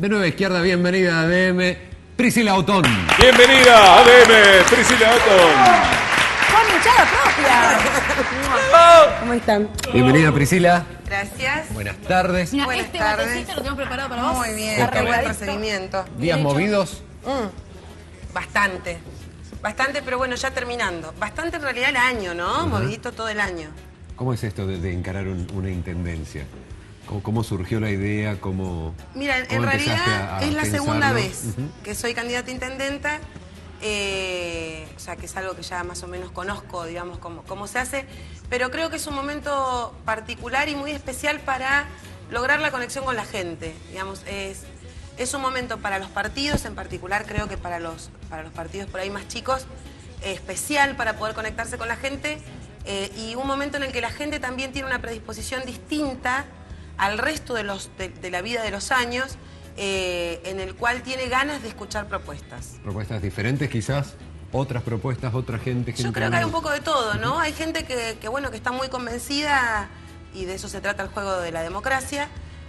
De Nueva Izquierda, bienvenida a ADM, Priscila Otón. Bienvenida a ADM, Priscila Otón. Con hinchada propia. ¿Cómo están? Bienvenida, Priscila. Gracias. Buenas tardes. Mira, Buenas este tardes. matecito lo tenemos preparado para vos. Muy bien, Contame. qué buen procedimiento. ¿Días movidos? Bastante. Bastante, pero bueno, ya terminando. Bastante en realidad el año, ¿no? Movidito todo el año. ¿Cómo es esto de encarar una intendencia? ¿Cómo surgió la idea? Mira, en cómo empezaste realidad a es la pensarlo? segunda vez Ujú. que soy candidata a intendenta. O sea, que es algo que ya más o menos conozco, digamos, cómo se hace. Pero creo que es un momento particular y muy especial para lograr la conexión con la gente. Digamos, es un momento para los partidos, en particular creo que para los partidos por ahí más chicos, especial para poder conectarse con la gente y un momento en el que la gente también tiene una predisposición distinta al resto de la vida de los años, en el cual tiene ganas de escuchar propuestas. ¿Propuestas diferentes quizás? ¿Otras propuestas? ¿Otra gente? Yo creo que hay un poco de todo, ¿no? Hay gente que está muy convencida, y de eso se trata el juego de la democracia,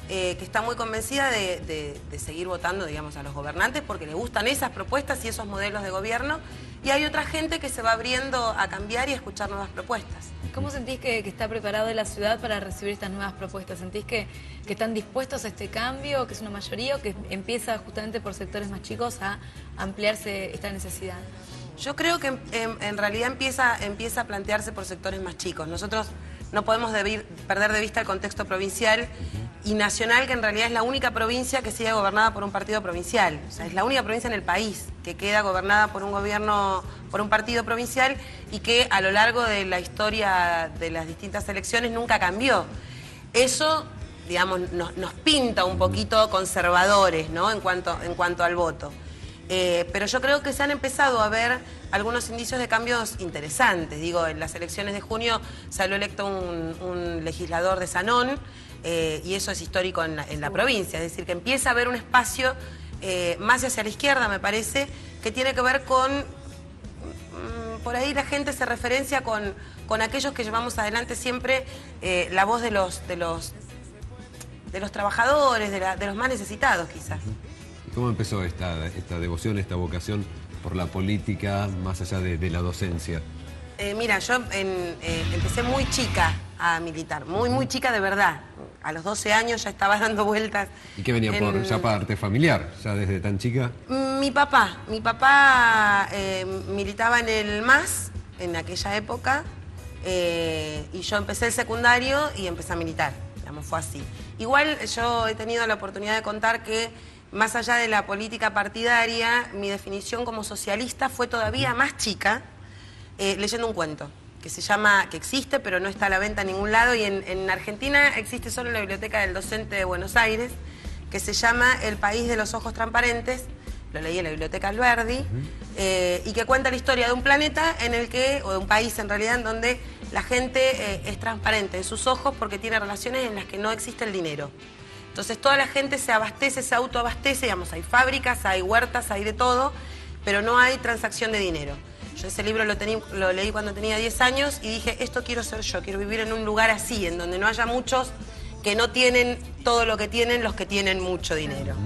que está muy convencida de seguir votando, digamos, a los gobernantes porque le gustan esas propuestas y esos modelos de gobierno. Y hay otra gente que se va abriendo a cambiar y a escuchar nuevas propuestas. ¿Cómo sentís que está preparada la ciudad para recibir estas nuevas propuestas? ¿Sentís que están dispuestos a este cambio, que es una mayoría, o que empieza justamente por sectores más chicos a ampliarse esta necesidad? Yo creo que en realidad empieza a plantearse por sectores más chicos. Nosotros no podemos perder de vista el contexto provincial y nacional, que en realidad es la única provincia que sigue gobernada por un partido provincial. O sea, es la única provincia en el país que queda gobernada por un partido provincial y que a lo largo de la historia de las distintas elecciones nunca cambió. Eso, digamos, nos pinta un poquito conservadores, ¿no? en cuanto al voto. Pero yo creo que se han empezado a ver algunos indicios de cambios interesantes. Digo, en las elecciones de junio salió electo un legislador de Sanón, y eso es histórico en la provincia. Es decir, que empieza a haber un espacio más hacia la izquierda, me parece, que tiene que ver con... por ahí la gente se referencia con aquellos que llevamos adelante siempre la voz de los trabajadores, de los más necesitados, quizás. ¿Cómo empezó esta devoción, esta vocación por la política más allá de la docencia? Mira, yo empecé muy chica a militar, muy chica de verdad. A los 12 años ya estaba dando vueltas. ¿Y qué venía ya parte familiar, ya desde tan chica? Mi papá militaba en el MAS en aquella época, y yo empecé el secundario y empecé a militar, digamos, fue así. Igual yo he tenido la oportunidad de contar que más allá de la política partidaria, mi definición como socialista fue todavía más chica, leyendo un cuento que se llama, que existe pero no está a la venta en ningún lado, y en Argentina existe solo en la Biblioteca del Docente de Buenos Aires, que se llama El País de los Ojos Transparentes. Lo leí en la Biblioteca Alberdi, y que cuenta la historia de un planeta o de un país en realidad, en donde la gente es transparente en sus ojos porque tiene relaciones en las que no existe el dinero. Entonces toda la gente se abastece, se autoabastece, digamos, hay fábricas, hay huertas, hay de todo, pero no hay transacción de dinero. Yo ese libro lo leí cuando tenía 10 años y dije, esto quiero ser yo, quiero vivir en un lugar así, en donde no haya muchos que no tienen todo lo que tienen los que tienen mucho dinero.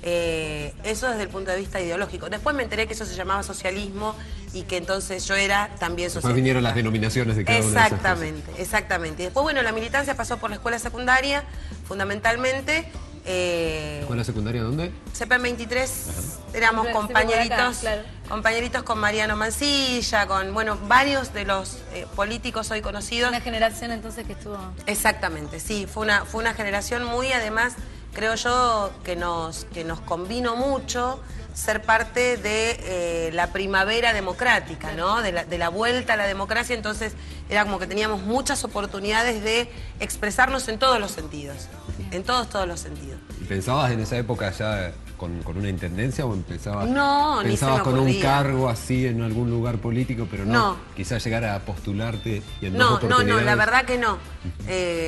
Eso desde el punto de vista ideológico. Después me enteré que eso se llamaba socialismo y que entonces yo era también socialista. Después vinieron las denominaciones de cada una de esas cosas. Exactamente, exactamente. Y después, bueno, la militancia pasó por la escuela secundaria, fundamentalmente. ¿Escuela secundaria dónde? CP 23, éramos Sí, compañeritos, por acá, claro. compañeritos con Mariano Mansilla, con, bueno, varios de los políticos hoy conocidos. Una generación entonces que estuvo... Exactamente, sí, fue una generación muy, además, creo yo, que nos convino mucho ser parte de la primavera democrática, ¿no? De la vuelta a la democracia. Entonces era como que teníamos muchas oportunidades de expresarnos en todos los sentidos, en todos los sentidos. ¿Y pensabas en esa época ya con una intendencia o pensabas Ni se me con un ocurría. cargo así en algún lugar político, pero no, quizás llegar a postularte y en dos oportunidades? la verdad que no.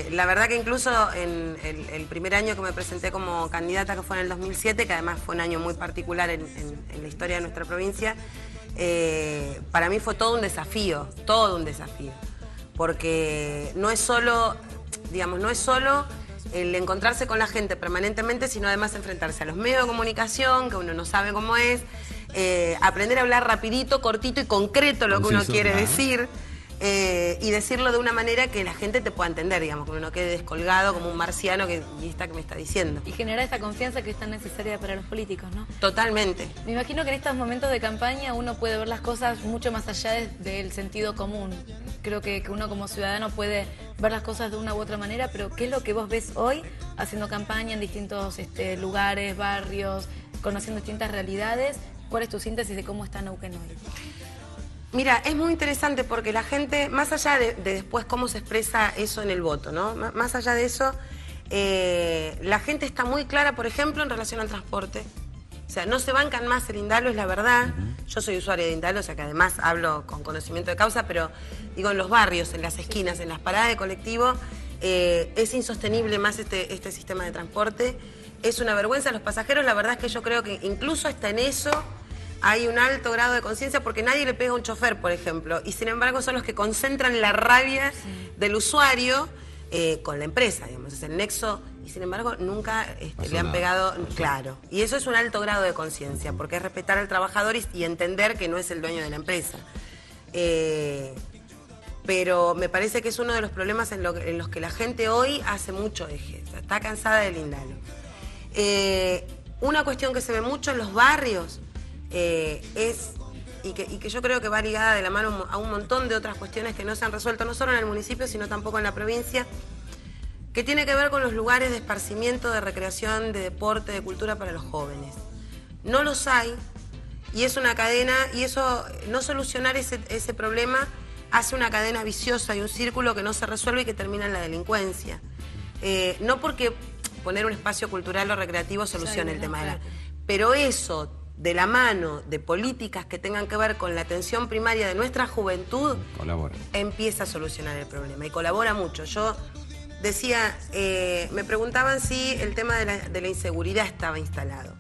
La verdad que incluso en el primer año que me presenté como candidata, que fue en el 2007, que además fue un año muy particular en la historia de nuestra provincia, para mí fue todo un desafío, porque no es solo, digamos, el encontrarse con la gente permanentemente, sino además enfrentarse a los medios de comunicación, que uno no sabe cómo es, aprender a hablar rapidito, cortito y concreto lo que uno quiere decir, y decirlo de una manera que la gente te pueda entender, digamos, que uno no quede descolgado como un marciano que me está diciendo. Y generar esta confianza que es tan necesaria para los políticos, ¿no? Totalmente. Me imagino que en estos momentos de campaña uno puede ver las cosas mucho más allá del sentido común. Creo que uno como ciudadano puede ver las cosas de una u otra manera, pero ¿qué es lo que vos ves hoy haciendo campaña en distintos lugares, barrios, conociendo distintas realidades? ¿Cuál es tu síntesis de cómo está Neuquén hoy? Mira, es muy interesante porque la gente, más allá de después cómo se expresa eso en el voto, ¿no? Más allá de eso, la gente está muy clara, por ejemplo, en relación al transporte. O sea, no se bancan más el Indalo, es la verdad. Yo soy usuaria de Indalo, o sea que además hablo con conocimiento de causa, pero digo, en los barrios, en las esquinas, en las paradas de colectivo, es insostenible más este sistema de transporte. Es una vergüenza. Los pasajeros, la verdad es que yo creo que incluso hasta en eso hay un alto grado de conciencia, porque nadie le pega a un chofer, por ejemplo, y sin embargo son los que concentran la rabia del usuario con la empresa, digamos, es el nexo, y sin embargo nunca le han pegado, claro. Y eso es un alto grado de conciencia, porque es respetar al trabajador y entender que no es el dueño de la empresa. Pero me parece que es uno de los problemas en los que la gente hoy hace mucho eje, o sea, está cansada del Indalo. Una cuestión que se ve mucho en los barrios y que yo creo que va ligada de la mano a un montón de otras cuestiones que no se han resuelto, no solo en el municipio, sino tampoco en la provincia, que tiene que ver con los lugares de esparcimiento, de recreación, de deporte, de cultura para los jóvenes. No los hay, y es una cadena, y eso, no solucionar ese problema, hace una cadena viciosa y un círculo que no se resuelve y que termina en la delincuencia. No porque poner un espacio cultural o recreativo solucione el tema de la... Pero eso, de la mano de políticas que tengan que ver con la atención primaria de nuestra juventud, colabora, empieza a solucionar el problema y colabora mucho. Yo decía, me preguntaban si el tema de la inseguridad estaba instalado.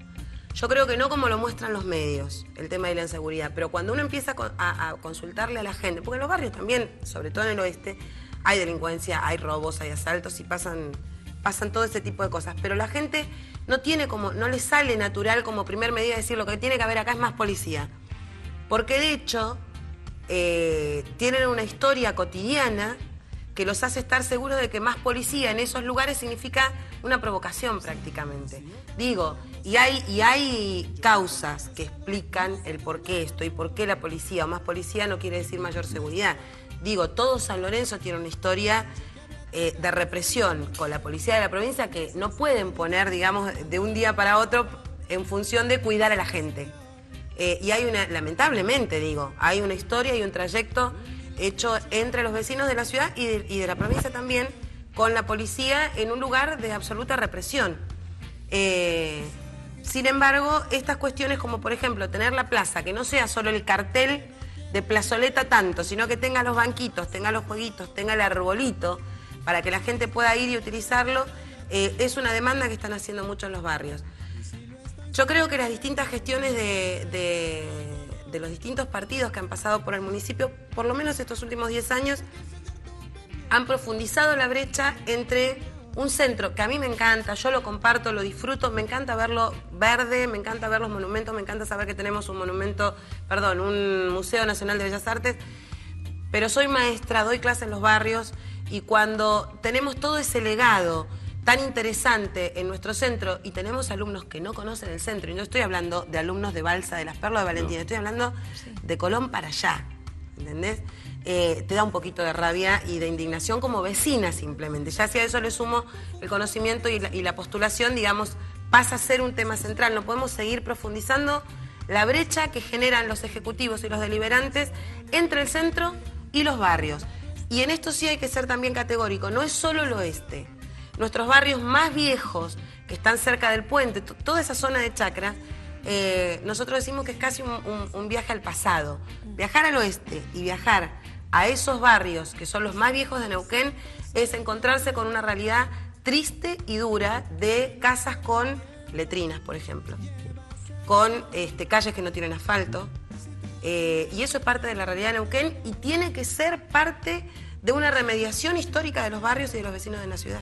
Yo creo que no como lo muestran los medios, el tema de la inseguridad, pero cuando uno empieza a consultarle a la gente, porque en los barrios también, sobre todo en el oeste, hay delincuencia, hay robos, hay asaltos y pasan todo ese tipo de cosas, pero la gente no le sale natural como primer medida decir lo que tiene que haber acá es más policía, porque de hecho tienen una historia cotidiana que los hace estar seguros de que más policía en esos lugares significa una provocación prácticamente. Digo, y hay causas que explican el por qué esto y por qué la policía o más policía no quiere decir mayor seguridad. Digo, todo San Lorenzo tiene una historia de represión con la policía de la provincia que no pueden poner, digamos, de un día para otro en función de cuidar a la gente. Y hay lamentablemente digo, hay una historia y un trayecto hecho entre los vecinos de la ciudad y de la provincia también, con la policía en un lugar de absoluta represión. Sin embargo, estas cuestiones como por ejemplo tener la plaza, que no sea solo el cartel de plazoleta tanto, sino que tenga los banquitos, tenga los jueguitos, tenga el arbolito, para que la gente pueda ir y utilizarlo, es una demanda que están haciendo mucho en los barrios. Yo creo que las distintas gestiones de los distintos partidos que han pasado por el municipio, por lo menos estos últimos 10 años, han profundizado la brecha entre un centro que a mí me encanta, yo lo comparto, lo disfruto, me encanta verlo verde, me encanta ver los monumentos, me encanta saber que tenemos un Museo Nacional de Bellas Artes, pero soy maestra, doy clases en los barrios y cuando tenemos todo ese legado tan interesante en nuestro centro y tenemos alumnos que no conocen el centro, y no estoy hablando de alumnos de Balsa, de Las Perlas, de Valentina, estoy hablando de Colón para allá, ¿entendés? Te da un poquito de rabia y de indignación como vecina simplemente. Ya si a eso le sumo el conocimiento y la postulación, digamos, pasa a ser un tema central. No podemos seguir profundizando la brecha que generan los ejecutivos y los deliberantes entre el centro y los barrios. Y en esto sí hay que ser también categórico, no es solo el oeste. Nuestros barrios más viejos, que están cerca del puente, toda esa zona de Chacra, nosotros decimos que es casi un viaje al pasado. Viajar al oeste y viajar a esos barrios, que son los más viejos de Neuquén, es encontrarse con una realidad triste y dura de casas con letrinas, por ejemplo, con calles que no tienen asfalto. Y eso es parte de la realidad de Neuquén y tiene que ser parte de una remediación histórica de los barrios y de los vecinos de la ciudad.